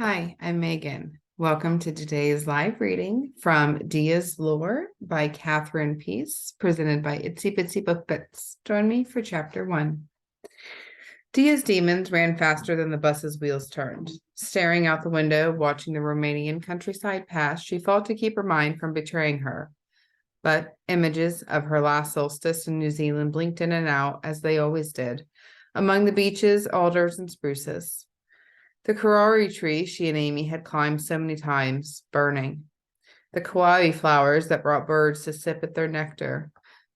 Hi, I'm Megan. Welcome to today's live reading from Dia's Lore by Catherine Peace, presented by Itsy Bitsy Book Bits. Join me for chapter 1. Dia's demons ran faster than the bus's wheels turned. Staring out the window, watching the Romanian countryside pass, she fought to keep her mind from betraying her. But images of her last solstice in New Zealand blinked in and out, as they always did, among the beeches, alders, and spruces. The karari tree she and Amy had climbed so many times, burning. The kauai flowers that brought birds to sip at their nectar.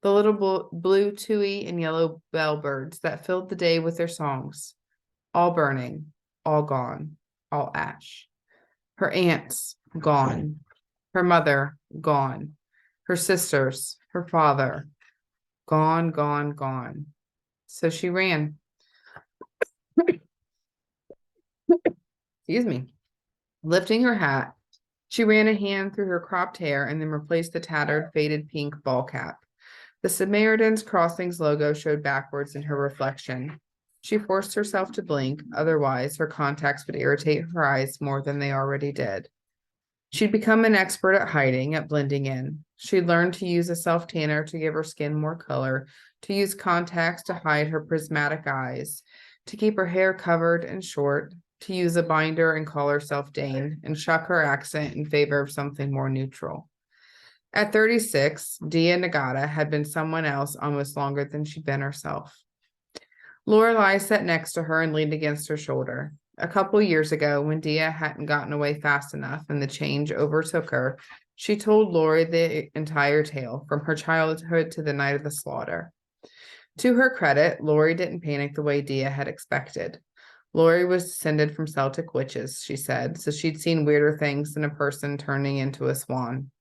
The little blue tui and yellow bellbirds that filled the day with their songs. All burning, all gone, all ash. Her aunts, gone. Her mother, gone. Her sisters, her father, gone, gone, gone. So she ran. Excuse me. Lifting her hat, she ran a hand through her cropped hair and then replaced the tattered, faded pink ball cap. The Samaritan's Crossings logo showed backwards in her reflection. She forced herself to blink, otherwise her contacts would irritate her eyes more than they already did. She'd become an expert at hiding, at blending in. She'd learned to use a self-tanner to give her skin more color, to use contacts to hide her prismatic eyes, to keep her hair covered and short, to use a binder and call herself Dane, and shuck her accent in favor of something more neutral. At 36, Dia Ngata had been someone else almost longer than she'd been herself. Lorelei sat next to her and leaned against her shoulder. A couple years ago, when Dia hadn't gotten away fast enough and the change overtook her, she told Lori the entire tale, from her childhood to the night of the slaughter. To her credit, Lori didn't panic the way Dia had expected. Lori was descended from Celtic witches, she said, so she'd seen weirder things than a person turning into a swan.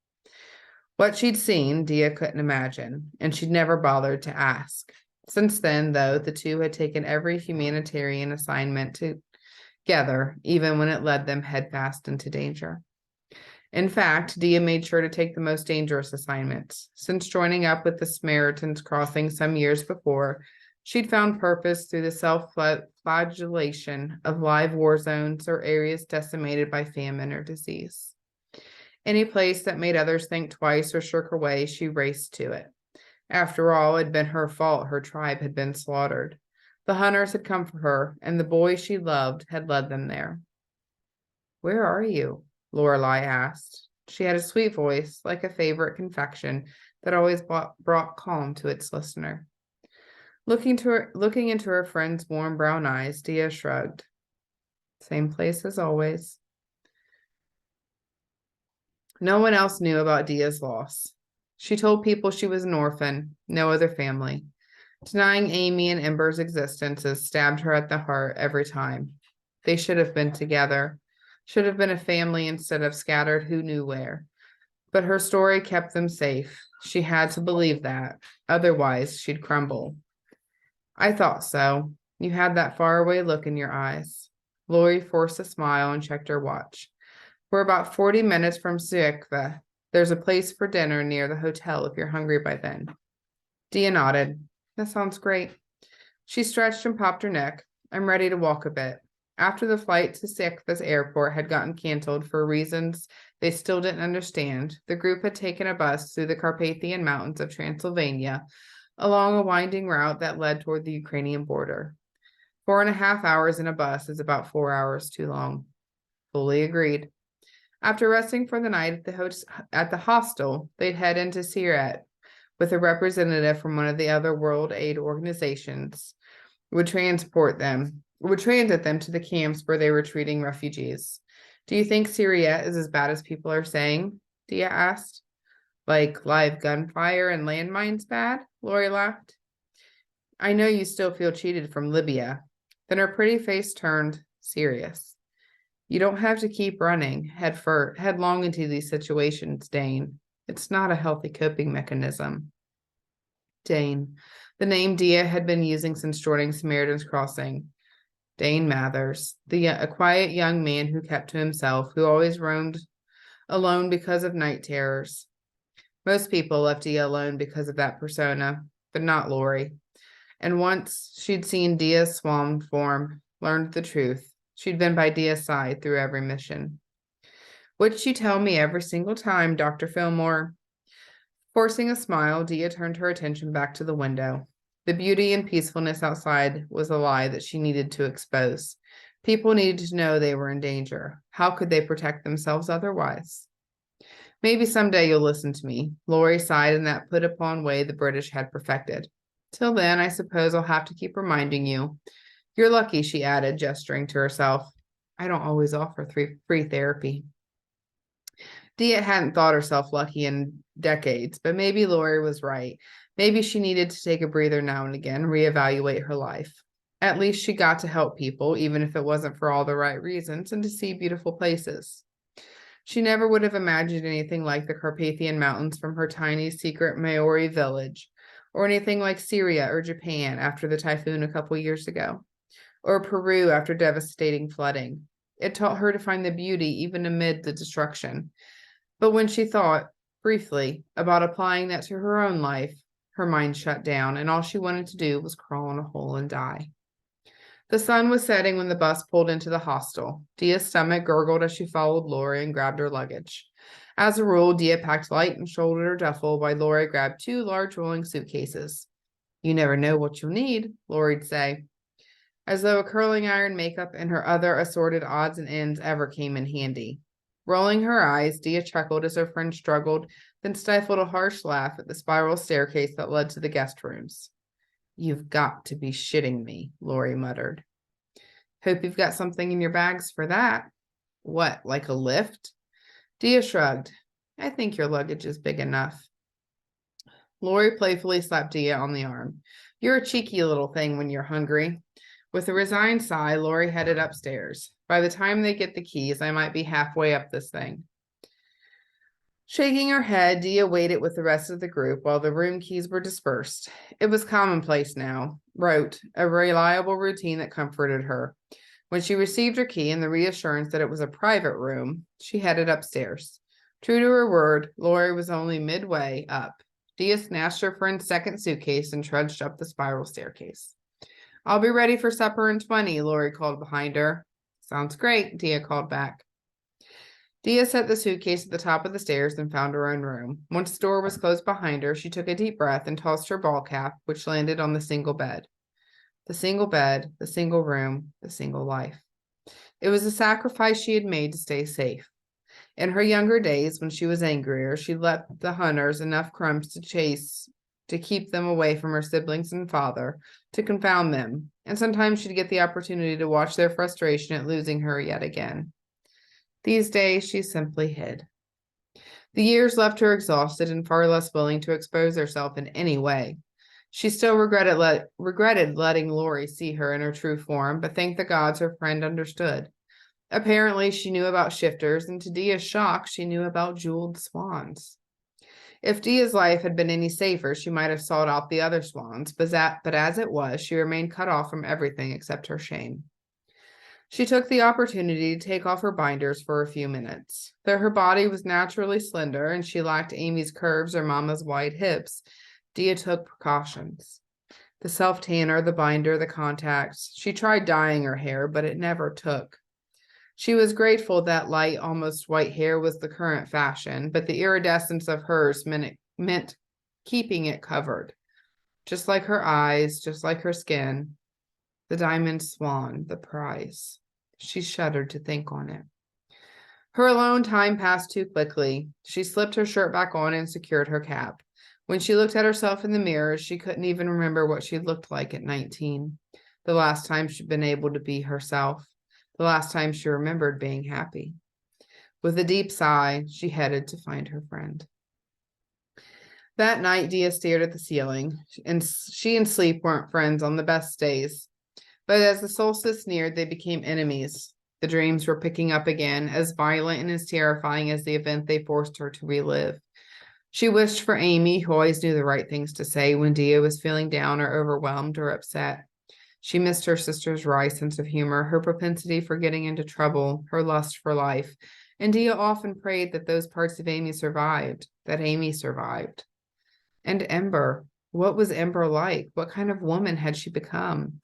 What she'd seen, Dia couldn't imagine, and she'd never bothered to ask. Since then, though, the two had taken every humanitarian assignment together, even when it led them headfast into danger. In fact, Dia made sure to take the most dangerous assignments. Since joining up with the Samaritan's Crossing some years before, she'd found purpose through the self-flagellation of live war zones or areas decimated by famine or disease. Any place that made others think twice or shirk away, she raced to it. After all, it had been her fault her tribe had been slaughtered. The hunters had come for her, and the boy she loved had led them there. "Where are you?" Lorelei asked. She had a sweet voice, like a favorite confection that always brought calm to its listener. Looking into her friend's warm brown eyes, Dia shrugged. "Same place as always." No one else knew about Dia's loss. She told people she was an orphan, no other family. Denying Amy and Ember's existences stabbed her at the heart every time. They should have been together, should have been a family instead of scattered who knew where. But her story kept them safe. She had to believe that, otherwise she'd crumble. "I thought so. You had that faraway look in your eyes." Lori forced a smile and checked her watch. "We're about 40 minutes from Siekva. There's a place for dinner near the hotel if you're hungry by then." Dia nodded. "That sounds great." She stretched and popped her neck. "I'm ready to walk a bit." After the flight to Siekva's airport had gotten canceled for reasons they still didn't understand, the group had taken a bus through the Carpathian Mountains of Transylvania, along a winding route that led toward the Ukrainian border. 4.5 hours in a bus is about 4 hours too long. Fully agreed. After resting for the night at the hostel, they'd head into Siret with a representative from one of the other World Aid organizations would transit them to the camps where they were treating refugees. "Do you think Syria is as bad as people are saying?" Dia asked. "Like live gunfire and landmines bad?" Lori laughed. "I know you still feel cheated from Libya." Then her pretty face turned serious. "You don't have to keep running headlong into these situations, Dane. It's not a healthy coping mechanism." Dane, the name Dia had been using since joining Samaritan's Crossing. Dane Mathers, a quiet young man who kept to himself, who always roamed alone because of night terrors. Most people left Dia alone because of that persona, but not Lori. And once she'd seen Dia's swan form, learned the truth, She'd been by Dia's side through every mission. What'd you tell me every single time, Dr. Fillmore? Forcing a smile, Dia turned her attention back to the window. The beauty and peacefulness outside was a lie that she needed to expose. People needed to know they were in danger. How could they protect themselves otherwise? Maybe someday you'll listen to me, Lori sighed in that put-upon way the British had perfected. Till then, I suppose I'll have to keep reminding you. You're lucky, she added, gesturing to herself. I don't always offer free therapy. Dia hadn't thought herself lucky in decades, but maybe Lori was right. Maybe she needed to take a breather now and again, reevaluate her life. At least she got to help people, even if it wasn't for all the right reasons, and to see beautiful places. She never would have imagined anything like the Carpathian Mountains from her tiny secret Maori village, or anything like Syria or Japan after the typhoon a couple years ago, or Peru after devastating flooding. It taught her to find the beauty even amid the destruction. But when she thought, briefly, about applying that to her own life, her mind shut down, and all she wanted to do was crawl in a hole and die. The sun was setting when the bus pulled into the hostel. Dia's stomach gurgled as she followed Lori and grabbed her luggage. As a rule, Dia packed light and shouldered her duffel while Lori grabbed 2 large rolling suitcases. You never know what you'll need, Lori'd say, as though a curling iron, makeup, and her other assorted odds and ends ever came in handy. Rolling her eyes, Dia chuckled as her friend struggled, then stifled a harsh laugh at the spiral staircase that led to the guest rooms. You've got to be shitting me, Lori muttered. Hope you've got something in your bags for that. What, like a lift? Dia shrugged. I think your luggage is big enough. Lori playfully slapped Dia on the arm. You're a cheeky little thing when you're hungry. With a resigned sigh, Lori headed upstairs. By the time they get the keys, I might be halfway up this thing. Shaking her head, Dia waited with the rest of the group while the room keys were dispersed. It was commonplace now, rote, a reliable routine that comforted her. When she received her key and the reassurance that it was a private room, she headed upstairs. True to her word, Lori was only midway up. Dia snatched her friend's second suitcase and trudged up the spiral staircase. I'll be ready for supper in 20, Lori called behind her. Sounds great, Dia called back. Dia set the suitcase at the top of the stairs and found her own room. Once the door was closed behind her, she took a deep breath and tossed her ball cap, which landed on the single bed. The single bed, the single room, the single life. It was a sacrifice she had made to stay safe. In her younger days, when she was angrier, she left the hunters enough crumbs to chase to keep them away from her siblings and father, to confound them, and sometimes she'd get the opportunity to watch their frustration at losing her yet again. These days, she simply hid. The years left her exhausted and far less willing to expose herself in any way. She still regretted letting Lori see her in her true form, but thank the gods her friend understood. Apparently, she knew about shifters, and to Dia's shock, she knew about jeweled swans. If Dia's life had been any safer, she might have sought out the other swans, but as it was, she remained cut off from everything except her shame. She took the opportunity to take off her binders for a few minutes. Though her body was naturally slender and she lacked Amy's curves or Mama's wide hips, Dia took precautions. The self-tanner, the binder, the contacts. She tried dyeing her hair, but it never took. She was grateful that light, almost white hair was the current fashion, but the iridescence of hers meant keeping it covered. Just like her eyes, just like her skin. The diamond swan, the prize. She shuddered to think on it. Her alone time passed too quickly. She slipped her shirt back on and secured her cap. When she looked at herself in the mirror, she couldn't even remember what she looked like at 19. The last time she'd been able to be herself. The last time she remembered being happy. With a deep sigh, she headed to find her friend. That night, Dia stared at the ceiling, and she and sleep weren't friends on the best days. But as the solstice neared, they became enemies. The dreams were picking up again, as violent and as terrifying as the event they forced her to relive. She wished for Amy, who always knew the right things to say when Dia was feeling down or overwhelmed or upset. She missed her sister's wry sense of humor, her propensity for getting into trouble, her lust for life. And Dia often prayed that those parts of Amy survived, that Amy survived. And Ember, what was Ember like? What kind of woman had she become?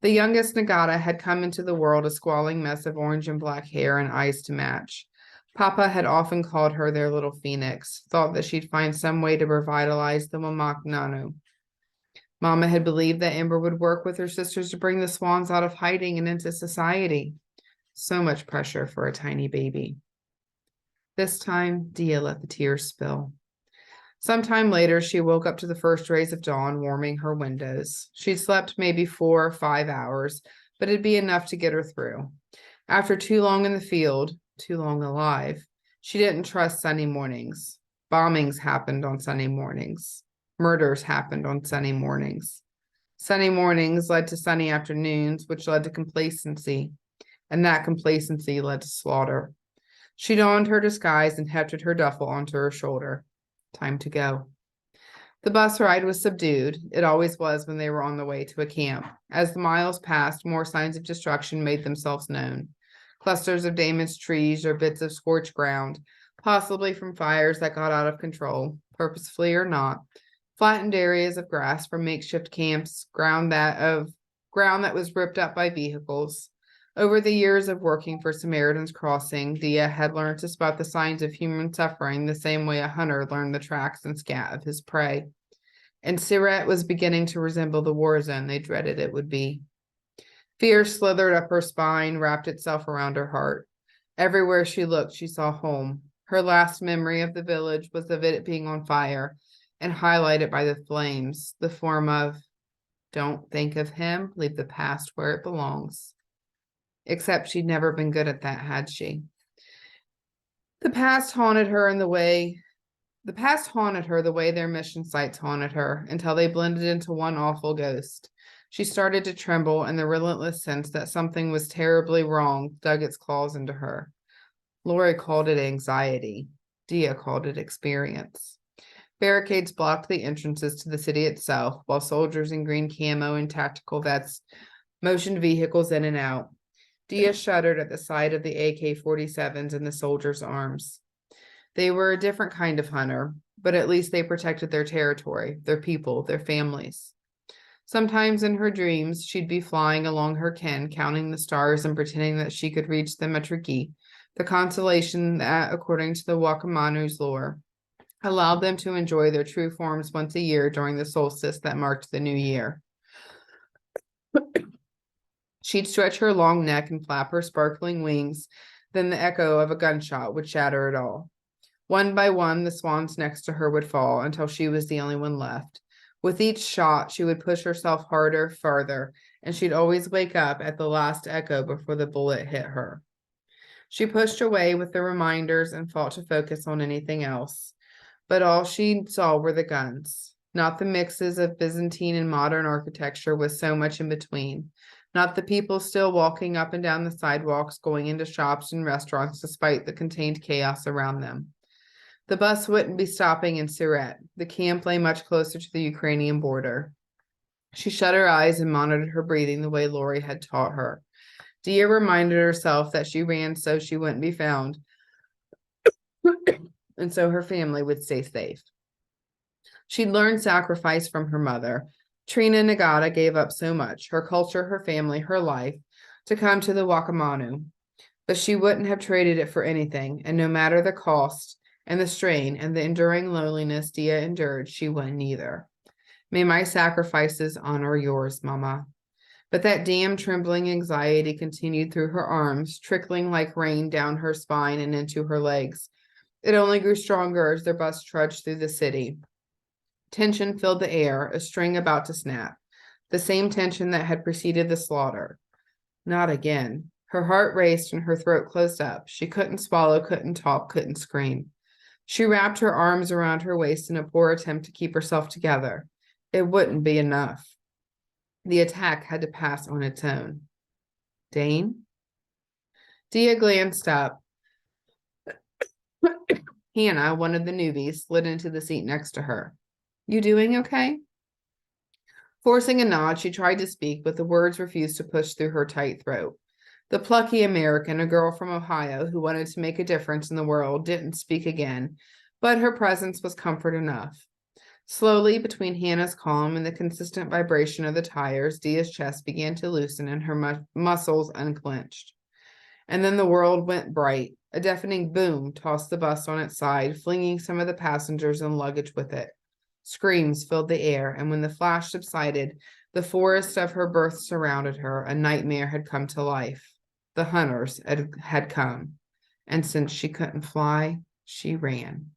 The youngest Ngata had come into the world a squalling mess of orange and black hair and eyes to match. Papa had often called her their little phoenix, thought that she'd find some way to revitalize the Wamaknanu. Mama had believed that Amber would work with her sisters to bring the swans out of hiding and into society. So much pressure for a tiny baby. This time, Dia let the tears spill. Sometime later, she woke up to the first rays of dawn warming her windows. She'd slept maybe 4 or 5 hours, but it'd be enough to get her through. After too long in the field, too long alive, she didn't trust sunny mornings. Bombings happened on sunny mornings. Murders happened on sunny mornings. Sunny mornings led to sunny afternoons, which led to complacency, and that complacency led to slaughter. She donned her disguise and hefted her duffel onto her shoulder. Time to go. The bus ride was subdued. It always was when they were on the way to a camp. As the miles passed, more signs of destruction made themselves known. Clusters of damaged trees or bits of scorched ground, possibly from fires that got out of control, purposefully or not. Flattened areas of grass from makeshift camps, ground that was ripped up by vehicles. Over the years of working for Samaritan's Crossing, Dia had learned to spot the signs of human suffering the same way a hunter learned the tracks and scat of his prey. And Siret was beginning to resemble the war zone they dreaded it would be. Fear slithered up her spine, wrapped itself around her heart. Everywhere she looked, she saw home. Her last memory of the village was of it being on fire, and highlighted by the flames, the form of, "Don't think of him, leave the past where it belongs." Except she'd never been good at that, had she? The past haunted her the way their mission sites haunted her, until they blended into one awful ghost. She started to tremble, and the relentless sense that something was terribly wrong dug its claws into her. Lori called it anxiety. Dia called it experience. Barricades blocked the entrances to the city itself, while soldiers in green camo and tactical vests motioned vehicles in and out. Dia shuddered at the sight of the AK-47s in the soldiers' arms. They were a different kind of hunter, but at least they protected their territory, their people, their families. Sometimes in her dreams, she'd be flying along her ken, counting the stars and pretending that she could reach the Metriki, the constellation that, according to the Wakamanu's lore, allowed them to enjoy their true forms once a year during the solstice that marked the new year. She'd stretch her long neck and flap her sparkling wings, then the echo of a gunshot would shatter it all. One by one, the swans next to her would fall until she was the only one left. With each shot, she would push herself harder, farther, and she'd always wake up at the last echo before the bullet hit her. She pushed away with the reminders and fought to focus on anything else. But all she saw were the guns, not the mixes of Byzantine and modern architecture with so much in between. Not the people still walking up and down the sidewalks, going into shops and restaurants despite the contained chaos around them. The bus wouldn't be stopping in Siret. The camp lay much closer to the Ukrainian border. She shut her eyes and monitored her breathing the way Lori had taught her. Dia reminded herself that she ran so she wouldn't be found, and so her family would stay safe. She'd learned sacrifice from her mother. Trina Ngata gave up so much, her culture, her family, her life, to come to the Wakamanu. But she wouldn't have traded it for anything, and no matter the cost and the strain and the enduring loneliness Dia endured, she wouldn't either. May my sacrifices honor yours, Mama. But that damn trembling anxiety continued through her arms, trickling like rain down her spine and into her legs. It only grew stronger as their bus trudged through the city. Tension filled the air, a string about to snap. The same tension that had preceded the slaughter. Not again. Her heart raced and her throat closed up. She couldn't swallow, couldn't talk, couldn't scream. She wrapped her arms around her waist in a poor attempt to keep herself together. It wouldn't be enough. The attack had to pass on its own. Dane? Dia glanced up. Hannah, one of the newbies, slid into the seat next to her. You doing okay? Forcing a nod, she tried to speak, but the words refused to push through her tight throat. The plucky American, a girl from Ohio who wanted to make a difference in the world, didn't speak again, but her presence was comfort enough. Slowly, between Hannah's calm and the consistent vibration of the tires, Dia's chest began to loosen and her muscles unclenched. And then the world went bright. A deafening boom tossed the bus on its side, flinging some of the passengers and luggage with it. Screams filled the air, and when the flash subsided, the forest of her birth surrounded her. A nightmare had come to life. The hunters had come, and since she couldn't fly, she ran.